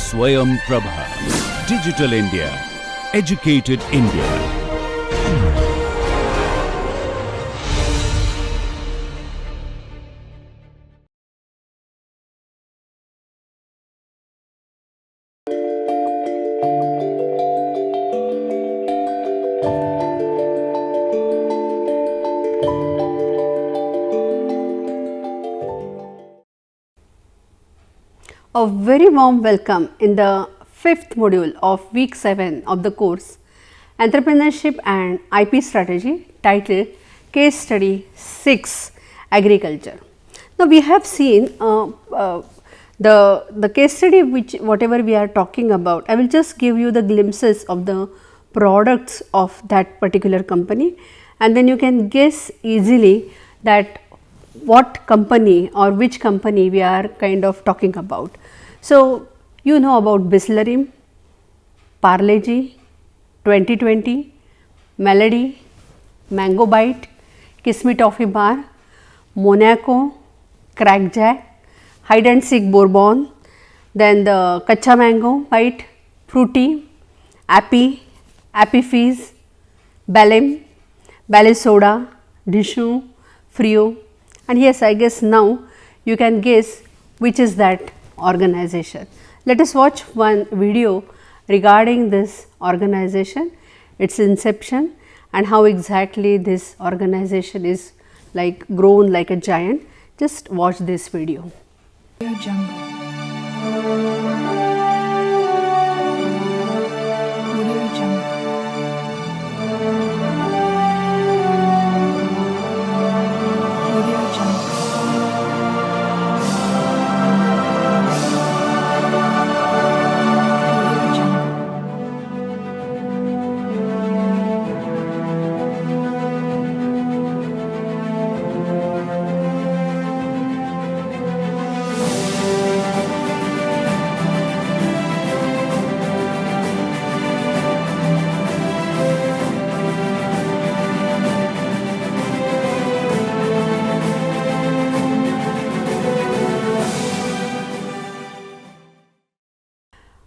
Swayam Prabha. Digital India. Educated India. A very warm welcome in the 5th module of week 7 of the course Entrepreneurship and IP Strategy, titled Case Study 6 Agriculture. Now, we have seen the case study whatever we are talking about. I will just give you the glimpses of the products of that particular company, and then you can guess easily that what company or which company we are kind of talking about. So, you know about Bislerim, Parle-G, 2020, Melody, Mango Bite, Kiss Me Toffee Bar, Monaco, Crack Jack, Hide and Seek Bourbon, then the Kacha Mango Bite, Fruity, Appy, Appy Fizz, Balem, Ballet Soda, Dishu, Frio, and yes, I guess now you can guess which is that organization. Let us watch one video regarding this organization, its inception, and how exactly this organization is like grown like a giant. Just watch this video.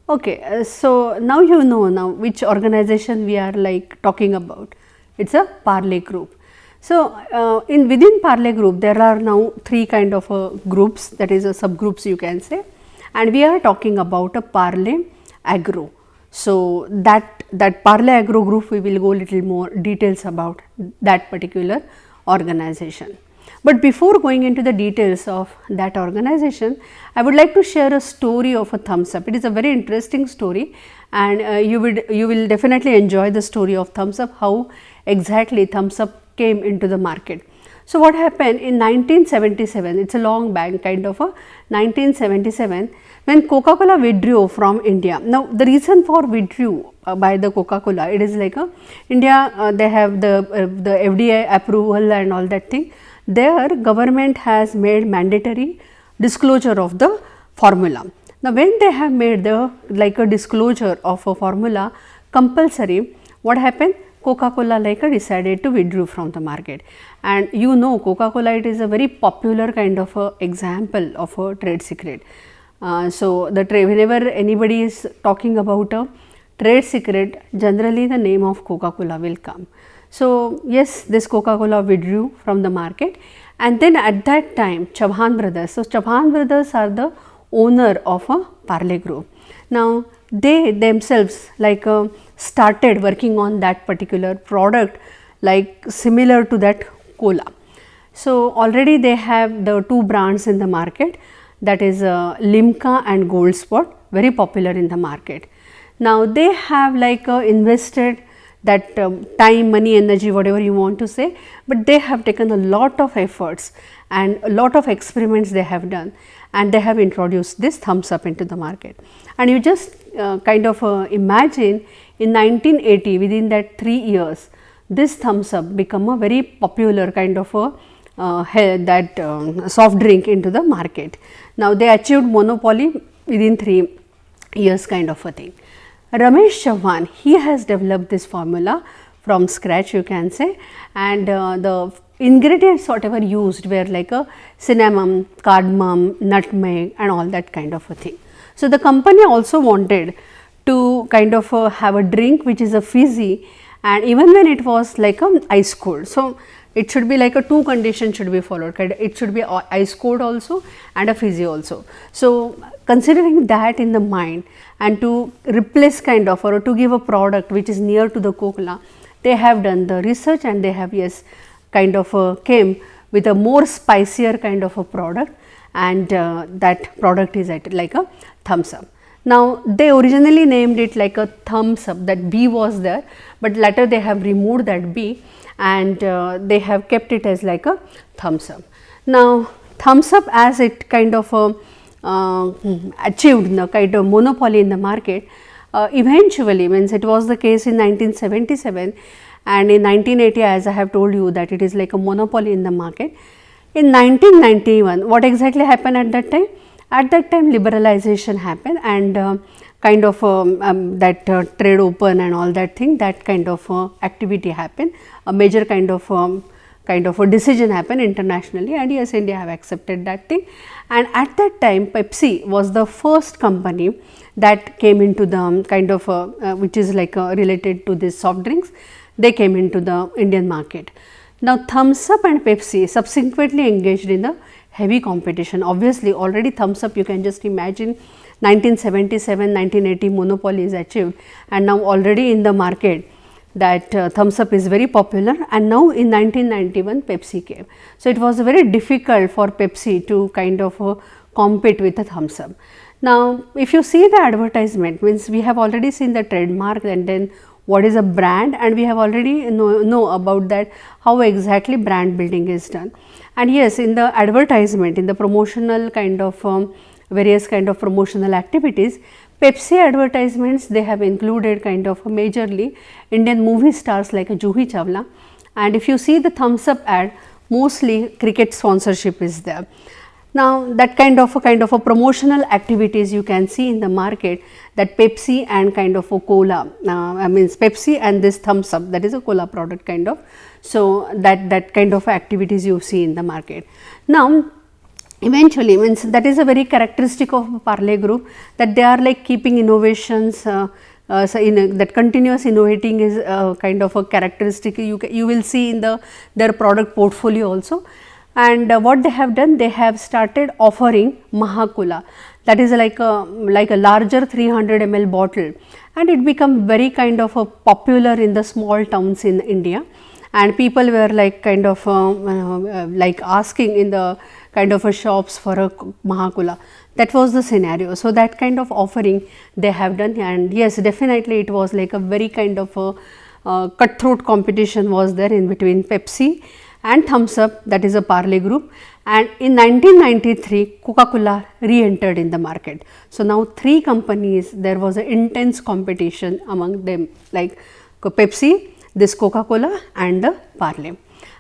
Okay, so now you know now which organization we are like talking about. It's a Parle group. So, within Parle group there are now 3 kind of groups, that is subgroups you can say, and we are talking about a Parle Agro. So, that Parle Agro group we will go little more details about that particular organization. But before going into the details of that organization, I would like to share a story of a thumbs up. It is a very interesting story, and you will definitely enjoy the story of thumbs up, how exactly thumbs up came into the market. So, what happened in 1977, it is a long back kind of a 1977, when Coca-Cola withdrew from India. Now, the reason for withdrew by the Coca-Cola, it is like India, they have the FDA approval and all that thing. Their government has made mandatory disclosure of the formula. Now, when they have made the like a disclosure of a formula compulsory, what happened? Coca-Cola decided to withdraw from the market, and you know Coca-Cola, it is a very popular kind of a example of a trade secret. So, whenever anybody is talking about a trade secret, generally the name of Coca-Cola will come. So, yes, this Coca-Cola withdrew from the market, and then at that time Chauhan brothers, so Chauhan brothers are the owner of a Parle group. Now, they themselves started working on that particular product like similar to that cola. So, already they have the 2 brands in the market, that is Limca and Gold Spot, very popular in the market. Now, they have invested that time, money, energy, whatever you want to say, but they have taken a lot of efforts and a lot of experiments they have done, and they have introduced this thumbs up into the market. And you just kind of imagine in 1980, within that 3 years, this thumbs up become a very popular kind of a soft drink into the market. Now, they achieved monopoly within 3 years kind of a thing. Ramesh Chauhan, he has developed this formula from scratch, you can say, and the ingredients whatever used were like a cinnamon, cardamom, nutmeg and all that kind of a thing. So the company also wanted to kind of have a drink which is a fizzy, and even when it was like a ice cold. So it should be like a two conditions should be followed. It should be ice cold also and a fizzy also. So considering that in the mind, and to replace kind of, or to give a product which is near to the Coca-Cola, they have done the research and they have kind of came with a more spicier kind of a product, and that product is like a thumbs up. Now they originally named it like a thumbs up, that B was there, but later they have removed that B and they have kept it as like a thumbs up. Now thumbs up, as it kind of achieved the kind of monopoly in the market, eventually, means it was the case in 1977, and in 1980, as I have told you, that it is like a monopoly in the market. In 1991, what exactly happened at that time? At that time liberalization happened, and kind of that trade open and all that thing, that kind of activity happened, a major kind of a decision happened internationally, and yes, India have accepted that thing. And at that time Pepsi was the first company that came into the kind of which is like related to this soft drinks, they came into the Indian market. Now Thumbs Up and Pepsi subsequently engaged in the heavy competition. Obviously already Thumbs Up, you can just imagine 1977, 1980 monopoly is achieved, and now already in the market that Thumbs Up is very popular, and now in 1991 Pepsi came. So it was very difficult for Pepsi to kind of compete with the Thumbs Up. Now if you see the advertisement, means we have already seen the trademark and then what is a brand, and we have already know about that how exactly brand building is done. And yes, in the advertisement, in the promotional kind of various kind of promotional activities, Pepsi advertisements, they have included kind of majorly Indian movie stars like Juhi Chawla, and if you see the Thumbs Up ad, mostly cricket sponsorship is there. Now that kind of a promotional activities you can see in the market, that Pepsi and kind of a cola, means Pepsi and this Thumbs Up, that is a cola product kind of. So that kind of activities you see in the market. Now eventually, means that is a very characteristic of Parle Group, that they are like keeping innovations, so that continuous innovating is kind of a characteristic you will see in their product portfolio also. And what they have done, they have started offering Mahakola, that is like a larger 300 ml bottle, and it become very kind of a popular in the small towns in India, and people were like kind of like asking in the kind of a shops for a Mahakola. That was the scenario. So that kind of offering they have done, and yes, definitely it was like a very kind of a cutthroat competition was there in between Pepsi and Thumbs Up, that is a Parle Group. And in 1993 Coca-Cola re-entered in the market. So now three companies, there was an intense competition among them, like Pepsi, this Coca-Cola and the Parle.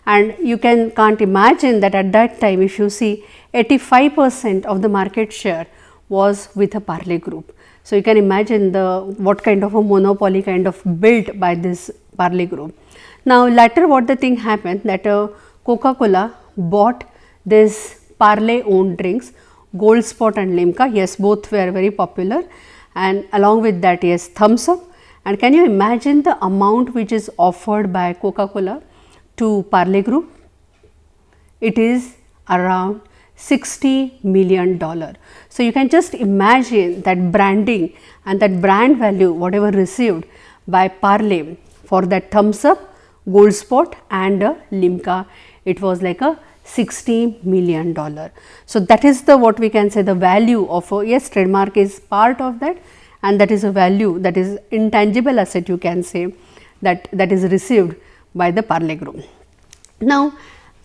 And you can't imagine that at that time, if you see 85% of the market share was with a Parle Group. So you can imagine what kind of a monopoly kind of built by this Parle Group. Now later what the thing happened, that Coca-Cola bought this Parle owned drinks, Gold Spot and Limca. Yes, both were very popular, and along with that, yes, Thumbs Up. And can you imagine the amount which is offered by Coca-Cola to Parle Group? It is around $60 million. So you can just imagine that branding and that brand value whatever received by Parle for that Thumbs Up, Gold Spot and Limca, it was like a $60 million. So that is the what we can say the value of yes, trademark is part of that, and that is a value, that is intangible asset you can say, that is received by the Parle Group. Now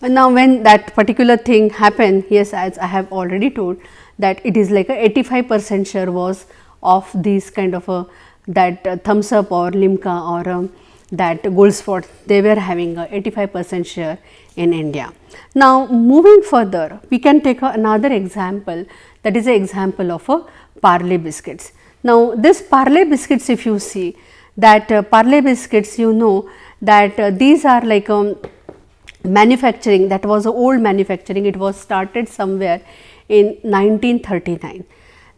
when that particular thing happened, yes, as I have already told that it is like a 85% share was of these kind of that Thumbs Up or Limca or that Gold Spot, they were having a 85% share in India. Now moving further, we can take another example, that is an example of a Parle biscuits. Now this Parle biscuits, if you see that Parle biscuits, you know that these are like manufacturing, that was old manufacturing, it was started somewhere in 1939.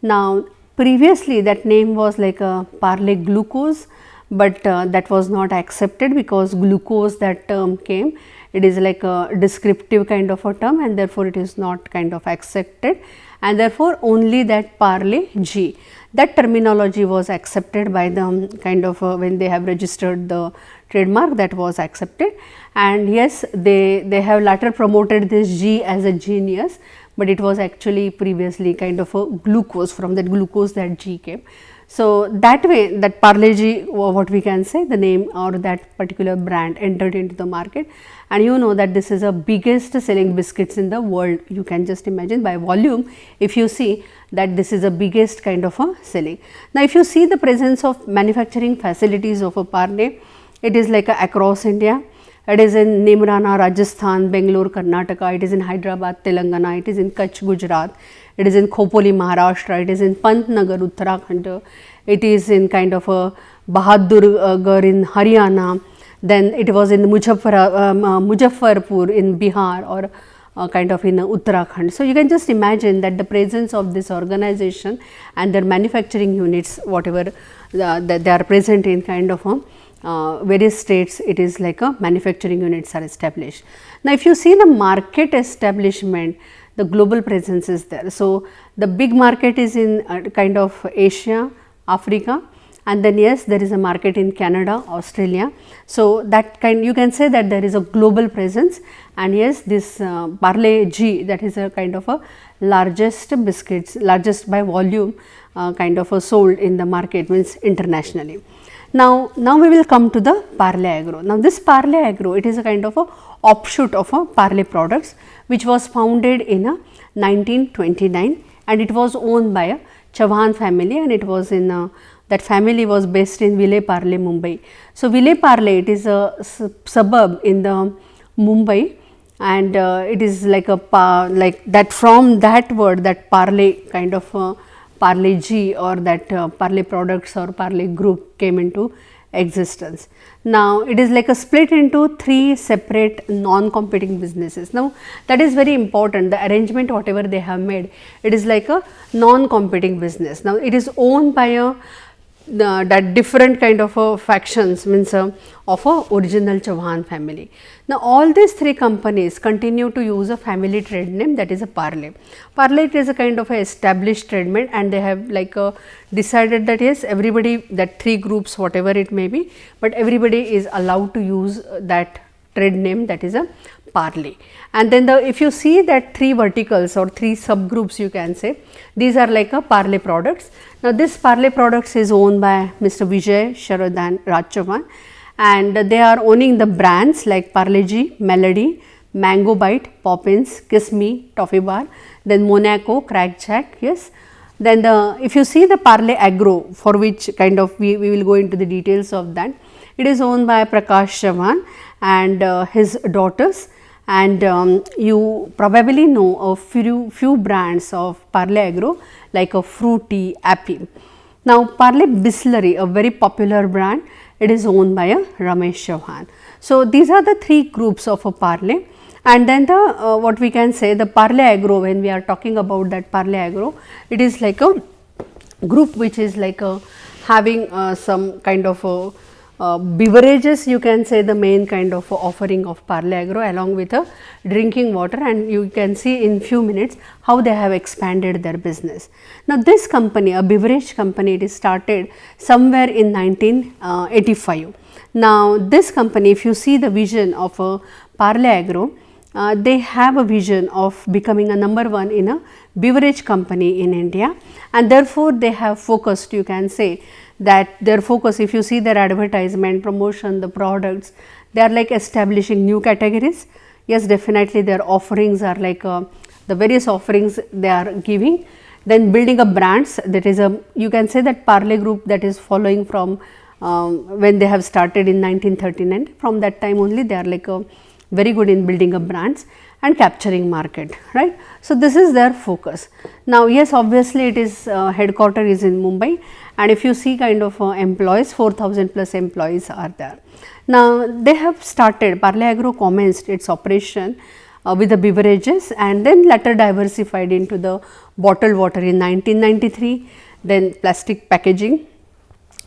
Now previously that name was like a Parle Glucose, but that was not accepted because glucose, that term came, it is like a descriptive kind of a term, and therefore it is not kind of accepted, and therefore only that Parle G, that terminology was accepted by them kind of when they have registered the trademark, that was accepted. And yes, they have later promoted this G as a genius, but it was actually previously kind of a glucose, from that glucose that G came. So, that way that Parle G, what we can say, the name or that particular brand entered into the market, and you know that this is the biggest selling biscuits in the world. You can just imagine by volume, if you see that this is the biggest kind of a selling. Now, if you see the presence of manufacturing facilities of a Parle, it is like across India. It is in Nimrana, Rajasthan, Bangalore, Karnataka, it is in Hyderabad, Telangana, it is in Kutch, Gujarat, it is in Khopoli, Maharashtra, it is in Pantnagar, Uttarakhand, it is in kind of a Bahadurgarh in Haryana, then it was in Muzaffarpur in Bihar, or kind of in Uttarakhand. So, you can just imagine that the presence of this organization and their manufacturing units, whatever that they are present in kind of various states, it is like a manufacturing units are established. Now, if you see the market establishment, the global presence is there. So, the big market is in kind of Asia, Africa, and then yes, there is a market in Canada, Australia. So, that kind, you can say that there is a global presence, and yes, this Parle G, that is a kind of a largest biscuits, largest by volume kind of a sold in the market, means internationally. Now we will come to the Parle Agro. Now, this Parle Agro, it is a kind of a offshoot of a Parle Products, which was founded in 1929, and it was owned by a Chauhan family, and it was in that family was based in Vile Parle, Mumbai. So, Vile Parle, it is a suburb in the Mumbai, and it is like a like that, from that word, that Parle kind of Parle G, or that Parle Products or Parle Group came into existence. Now, it is like a split into 3 separate non-competing businesses. Now, that is very important, the arrangement whatever they have made, it is like a non-competing business. Now, it is owned by a that different kind of factions, means of a original Chauhan family. Now, all these 3 companies continue to use a family trade name, that is a Parle. Parle, it is a kind of a established trade name, and they have like decided that yes, everybody, that 3 groups whatever it may be, but everybody is allowed to use that trade name, that is a Parle. And then if you see that 3 verticals or 3 subgroups, you can say these are like a Parle Products. Now, this Parle Products is owned by Mr. Vijay, Sharad and Raj Chauhan, and they are owning the brands like Parle G, Melody, Mango Bite, Poppins, Kiss Me, Toffee Bar, then Monaco, Crack Jack, yes. Then if you see the Parle Agro, for which kind of we will go into the details of that, it is owned by Prakash Chauhan and his daughters. And you probably know a few brands of Parle Agro like a Fruity, Appy. Now, Parle Bisleri, a very popular brand, it is owned by a Ramesh Chauhan. So, these are the 3 groups of a Parle, and then the what we can say, the Parle Agro, when we are talking about that Parle Agro, it is like a group which is like having some kind of beverages, you can say, the main kind of offering of Parle Agro, along with a drinking water, and you can see in few minutes how they have expanded their business. Now, this company, a beverage company, it is started somewhere in 1985. Now, this company, if you see the vision of a Parle Agro, they have a vision of becoming a number 1 in a beverage company in India, and therefore they have focused, you can say, that their focus, if you see their advertisement, promotion, the products, they are like establishing new categories. Yes, definitely their offerings are like the various offerings they are giving. Then building up brands, that is you can say that Parle Group, that is following from when they have started in 1939. From that time only they are like very good in building up brands and capturing market, right. So, this is their focus. Now, yes, obviously it is headquarter is in Mumbai, and if you see kind of employees, 4,000 plus employees are there. Now, they have started, Parle Agro commenced its operation with the beverages, and then later diversified into the bottled water in 1993. then plastic packaging,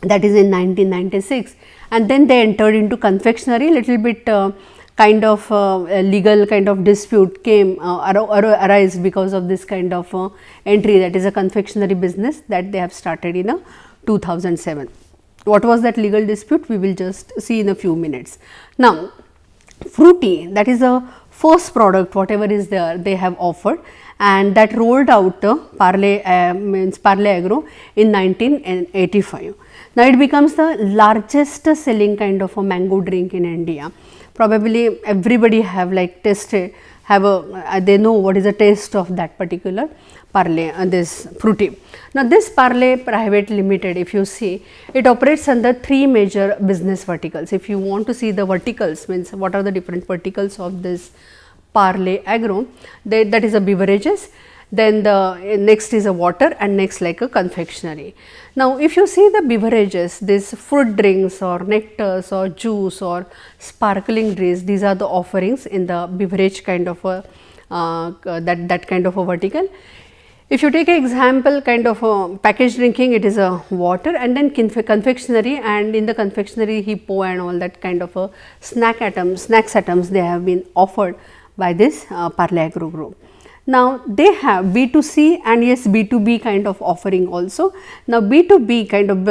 that is in 1996, and then they entered into confectionery. Little bit kind of legal kind of dispute came arise because of this kind of entry, that is a confectionery business that they have started in 2007. What was that legal dispute? We will just see in a few minutes. Now, Fruity, that is a first product whatever is there they have offered, and that rolled out Parle Agro in 1985. Now, it becomes the largest selling kind of a mango drink in India. Probably everybody have like tasted, they know what is the taste of that particular Parle, this Fruity. Now, this Parle Private Limited, if you see, it operates under three major business verticals. If you want to see the verticals, means what are the different verticals of this Parle Agro, that is a beverages, then the next is a water, and next like a confectionery. Now, if you see the beverages, this fruit drinks or nectars or juice or sparkling drinks, these are the offerings in the beverage kind of a that kind of a vertical. If you take an example kind of a packaged drinking, it is a water, and then confectionery, and in the confectionery hippo and all that kind of a snacks items they have been offered by this Parle Agro Group. Now, they have B2C and yes B2B kind of offering also. Now, B2B kind of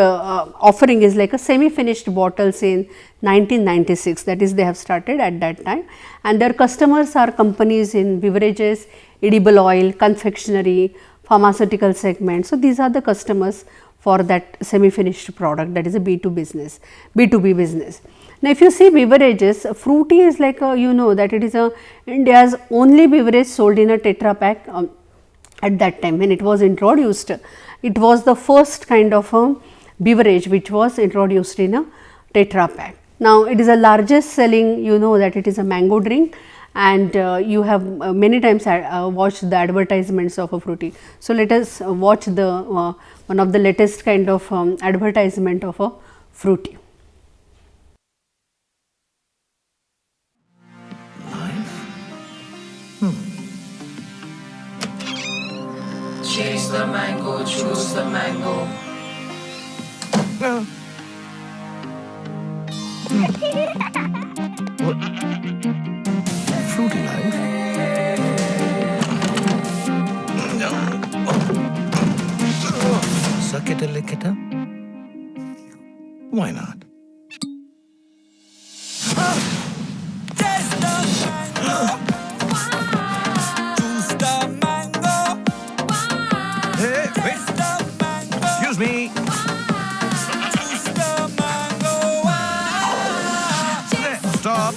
offering is like a semi-finished bottles in 1996, that is they have started at that time, and their customers are companies in beverages, edible oil, confectionery, pharmaceutical segment. So, these are the customers for that semi-finished product, that is a B2B business. Now, if you see beverages, Fruity is like you know that it is India's only beverage sold in a Tetra Pak at that time when it was introduced. It was the first kind of beverage which was introduced in a Tetra Pak. Now, it is the largest selling, you know that it is a mango drink, and you have many times watched the advertisements of a Fruity. So, let us watch the one of the latest kind of advertisement of a Fruity. Chase the mango, choose the mango. Fruity life. Suck it a lick it up. Why not? Hey, wait. Excuse me. Stop.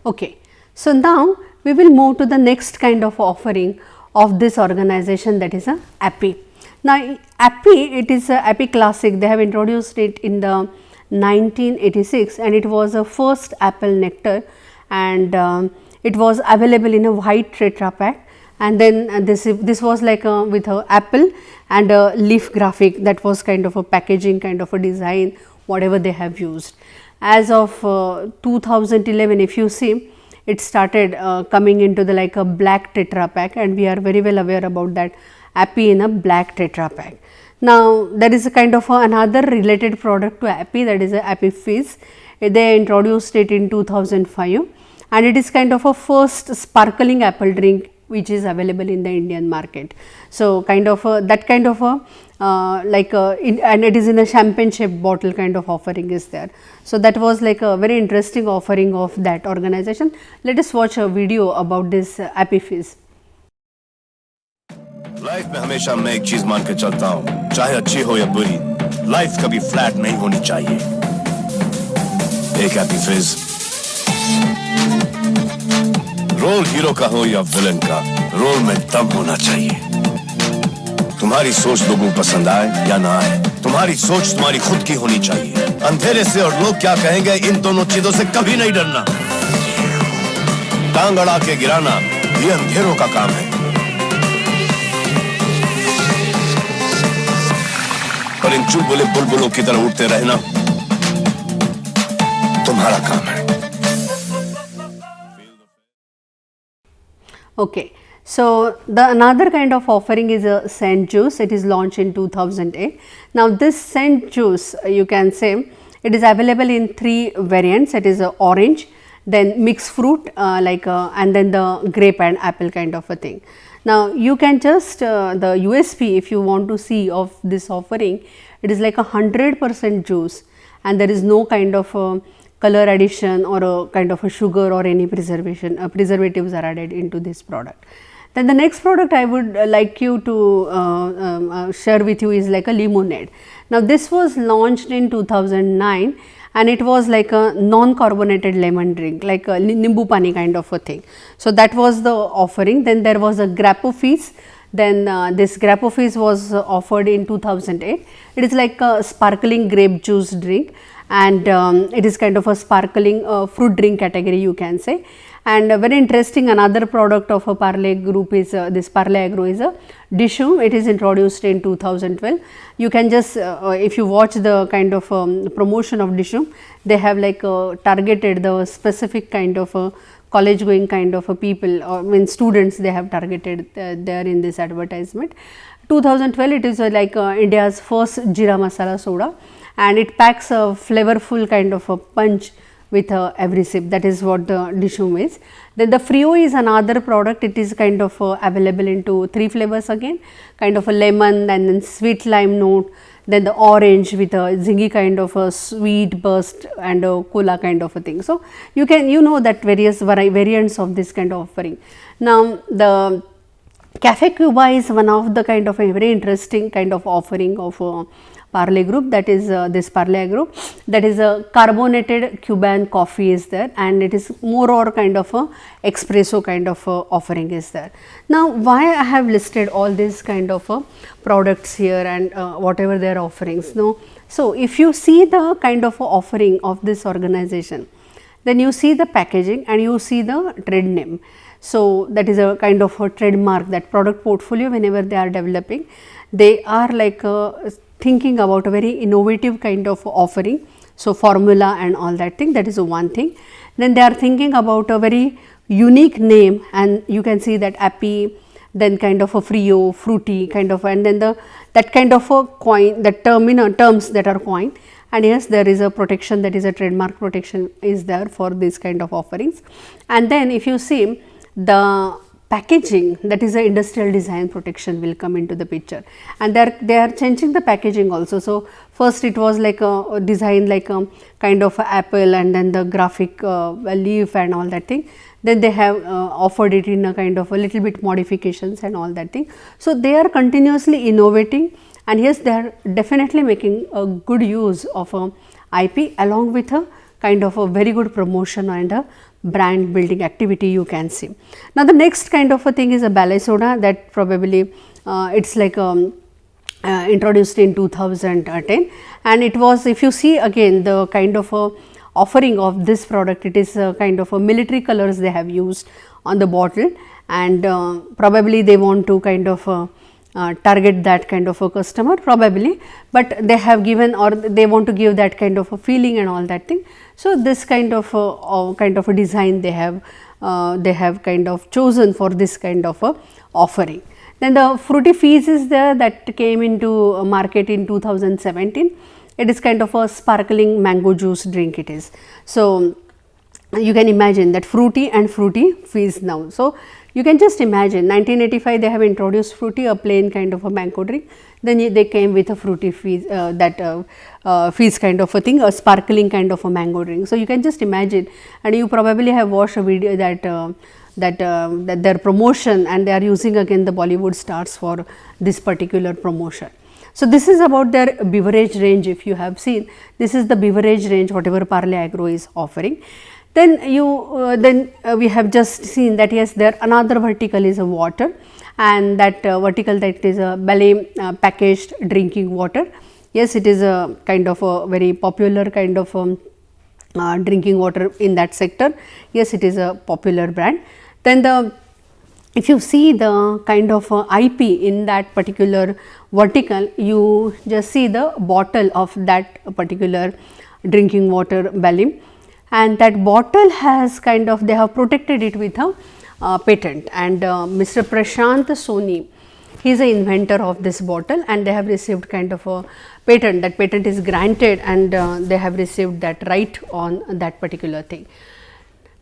Okay. So, now we will move to the next kind of offering of this organization, that is a Appy. Now, Appy, it is a Appy Classic, they have introduced it in the 1986, and it was a first apple nectar, and it was available in a white Tetra Pak, and then this was like with a apple and a leaf graphic, that was kind of a packaging kind of a design whatever they have used. As of 2011, if you see, it started coming into the like a black Tetra Pak, and we are very well aware about that Appy in a black Tetra Pak. Now, there is a kind of another related product to Appy, that is a Appy Fizz. They introduced it in 2005, and it is kind of a first sparkling apple drink which is available in the Indian market. So, kind of that kind of and it is in a champagne shaped bottle kind of offering is there. So, that was like a very interesting offering of that organization. Let us watch a video about this Appy Fizz. Life में हमेशा मैं एक चीज मान के चलता हूँ, चाहे अच्छी हो या बुरी, लाइफ कभी फ्लैट नहीं होनी चाहिए। एक हैप्पी फिज, रोल हीरो का हो या विलन का, रोल में दम होना चाहिए। तुम्हारी सोच लोगों को पसंद आए या ना आए, तुम्हारी सोच तुम्हारी खुद की होनी चाहिए। अंधेरे से और लोग क्या कहेंगे, इन दोनों चीजों से कभी नहीं डरना। टांग अड़ा के गिराना ये अंधेरों का काम है, पर इन चुलबुले बुलबुलों की तरह उड़ते रहना तुम्हारा काम है। Okay. So, the another kind of offering is a scent juice. It is launched in 2008. Now, this scent juice you can say it is available in 3 variants. It is orange, then mixed fruit and then the grape and apple kind of a thing. Now, you can just the USP if you want to see of this offering, it is like 100% juice and there is no kind of color addition or a kind of a sugar or any preservatives are added into this product. Then the next product I would like you to share with you is like a lemonade. Now, this was launched in 2009 and it was like a non-carbonated lemon drink, like a nimbu pani kind of a thing. So, that was the offering. Then there was a grappa fizz. Then this grappa fizz was offered in 2008. It is like a sparkling grape juice drink and it is kind of a sparkling fruit drink category you can say. And very interesting, another product of a Parle group is this Parle Agro is a Dishoom. It is introduced in 2012. You can just if you watch the kind of promotion of Dishoom, they have like targeted the specific kind of college going kind of people or students they have targeted there in this advertisement. 2012 it is like India's first Jeera Masala soda and it packs a flavorful kind of a punch with every sip. That is what the Dishoom is. Then the Frio is another product. It is kind of available into 3 flavors again, kind of a lemon and then sweet lime note, then the orange with a zingy kind of a sweet burst and a cola kind of a thing. So, you can that various variants of this kind of offering. Now, the Cafe Cuba is one of the kind of a very interesting kind of offering of Parle group, that is this Parle Agro, that is a carbonated Cuban coffee is there and it is more or kind of a espresso kind of offering is there. Now, why I have listed all these kind of products here and whatever their offerings. No, so if you see the kind of offering of this organization, then you see the packaging and you see the trade name. So, that is a kind of a trademark, that product portfolio whenever they are developing, they are like thinking about a very innovative kind of offering. So, formula and all that thing, that is one thing. Then they are thinking about a very unique name and you can see that Appy, then kind of a Frio, Fruity kind of, and then that kind of a coin, that terms that are coined. And yes, there is a protection, that is a trademark protection is there for this kind of offerings. And then if you see the packaging, that is a industrial design protection will come into the picture and they are changing the packaging also. So, first it was like a design like a kind of a apple and then the graphic leaf and all that thing. Then they have offered it in a kind of a little bit modifications and all that thing. So, they are continuously innovating and yes, they are definitely making a good use of IP along with a kind of a very good promotion and a brand building activity you can see. Now, the next kind of a thing is a ballet soda, that probably it is like introduced in 2010 and it was, if you see again the kind of a offering of this product, it is a kind of a military colors they have used on the bottle and probably they want to kind of target that kind of a customer probably, but they have given or they want to give that kind of a feeling and all that thing. So, this kind of a design they have kind of chosen for this kind of a offering. Then the Fruity Fizz is there, that came into market in 2017. It is kind of a sparkling mango juice drink it is. So, you can imagine that fruity and Fruity Fizz now. So, you can just imagine 1985 they have introduced Fruity, a plain kind of a mango drink, then they came with a Fruity Fizz, fizz kind of a thing, a sparkling kind of a mango drink. So, you can just imagine and you probably have watched a video that their promotion and they are using again the Bollywood stars for this particular promotion. So, this is about their beverage range. If you have seen, this is the beverage range whatever Parle Agro is offering. Then we have just seen that yes, there another vertical is a water and that vertical, that is a ballet packaged drinking water. Yes, it is a kind of a very popular kind of drinking water in that sector. Yes, it is a popular brand. Then if you see the kind of IP in that particular vertical, you just see the bottle of that particular drinking water balloon, and that bottle has kind of, they have protected it with a patent, and Mr. Prashant Soni, he is an inventor of this bottle, and they have received kind of a patent. That patent is granted, and they have received that right on that particular thing.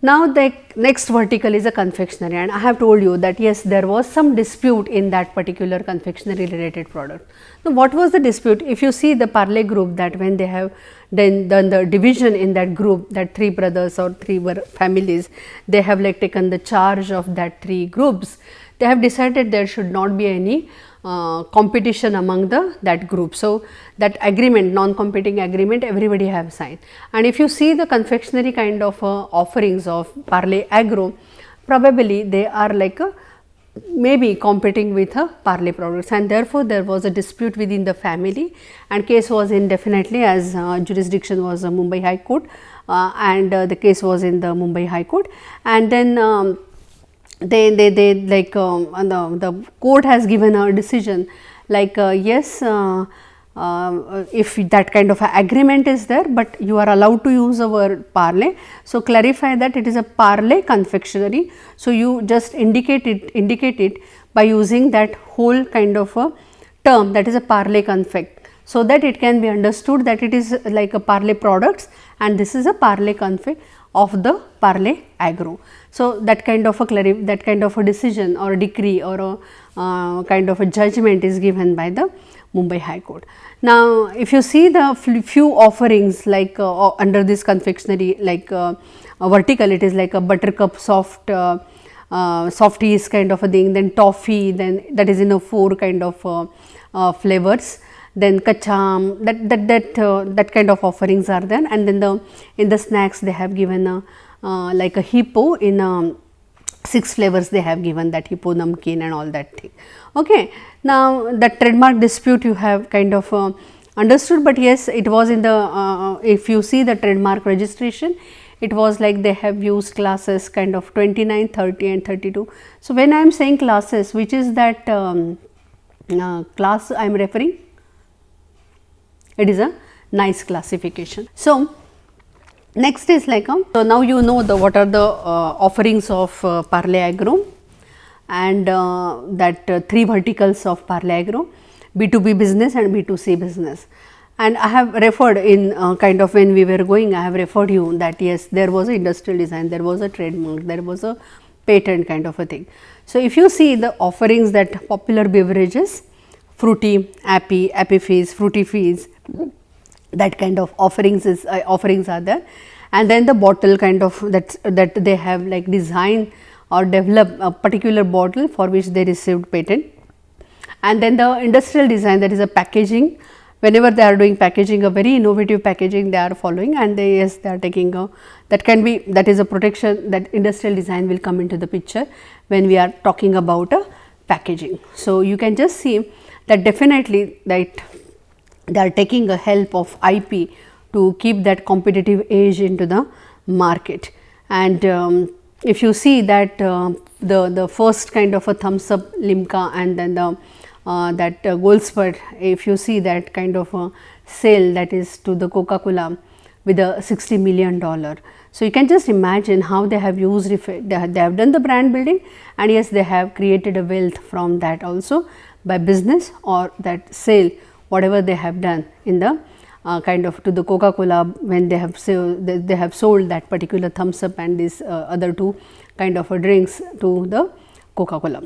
Now, the next vertical is a confectionery, and I have told you that yes, there was some dispute in that particular confectionery related product. Now, what was the dispute? If you see the Parle group, that when they have done the division in that group, that 3 brothers or 3 families, they have like taken the charge of that 3 groups. They have decided there should not be any competition among that group. So, that agreement, non-competing agreement, everybody have signed. And if you see the confectionery kind of offerings of Parle Agro, probably they are like maybe competing with Parle products, and therefore, there was a dispute within the family, and case was indefinitely, as jurisdiction was Mumbai High Court, and the case was in the Mumbai High Court, and then they like the court has given a decision like yes, if that kind of agreement is there, but you are allowed to use the word Parle. So, clarify that it is a Parle confectionery. So, you just indicate it by using that whole kind of a term, that is a Parle confect, so that it can be understood that it is like a Parle products, and this is a Parle confect of the Parle Agro. So, that kind of a decision or a decree or a kind of a judgment is given by the Mumbai High Court. Now, if you see the few offerings like under this confectionery, like vertical, it is like a buttercup softies kind of a thing, then toffee, then that is in a 4 kind of flavors, then kacham, that kind of offerings are there, and then in the snacks they have given a like a hippo in 6 flavors they have given, that hippo namkeen and all that thing. Okay. Now, that trademark dispute you have kind of understood, but yes, it was in the if you see the trademark registration, it was like they have used classes kind of 29, 30 and 32. So, when I am saying classes, which is that class I am referring? It is a nice classification. So, next is like so now you know what are the offerings of Parle Agro, and that 3 verticals of Parle Agro, B2B business and B2C business. And I have referred in kind of when we were going, I have referred you that yes, there was a industrial design, there was a trademark, there was a patent kind of a thing. So, if you see the offerings, that popular beverages, fruity, appy fizz, fruity fizz, that kind of offerings are there, and then the bottle kind of that they have like designed or develop a particular bottle for which they received patent, and then the industrial design, that is a packaging. Whenever they are doing packaging, a very innovative packaging they are following, and they are taking a that is a protection, that industrial design will come into the picture when we are talking about a packaging. So, you can just see that definitely that they are taking a help of IP to keep that competitive edge into the market. And if you see that the first kind of a thumbs up Limca, and then the that gold spurt, if you see that kind of a sale, that is to the Coca-Cola with a $60 million. So, you can just imagine how they have used they have done the brand building, and yes, they have created a wealth from that also by business or that sale, whatever they have done in the kind of to the Coca-Cola, when they have sold that particular thumbs up and these other 2 kind of drinks to the Coca-Cola.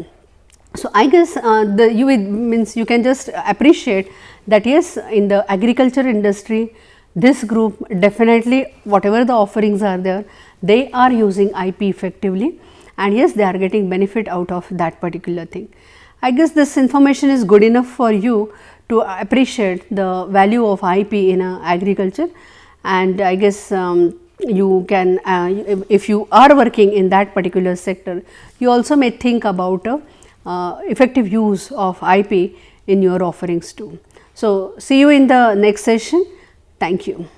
So, I guess you can just appreciate that yes, in the agriculture industry, this group definitely whatever the offerings are there, they are using IP effectively, and yes, they are getting benefit out of that particular thing. I guess this information is good enough for you to appreciate the value of IP in agriculture, and I guess you can if you are working in that particular sector, you also may think about effective use of IP in your offerings too. So, see you in the next session. Thank you.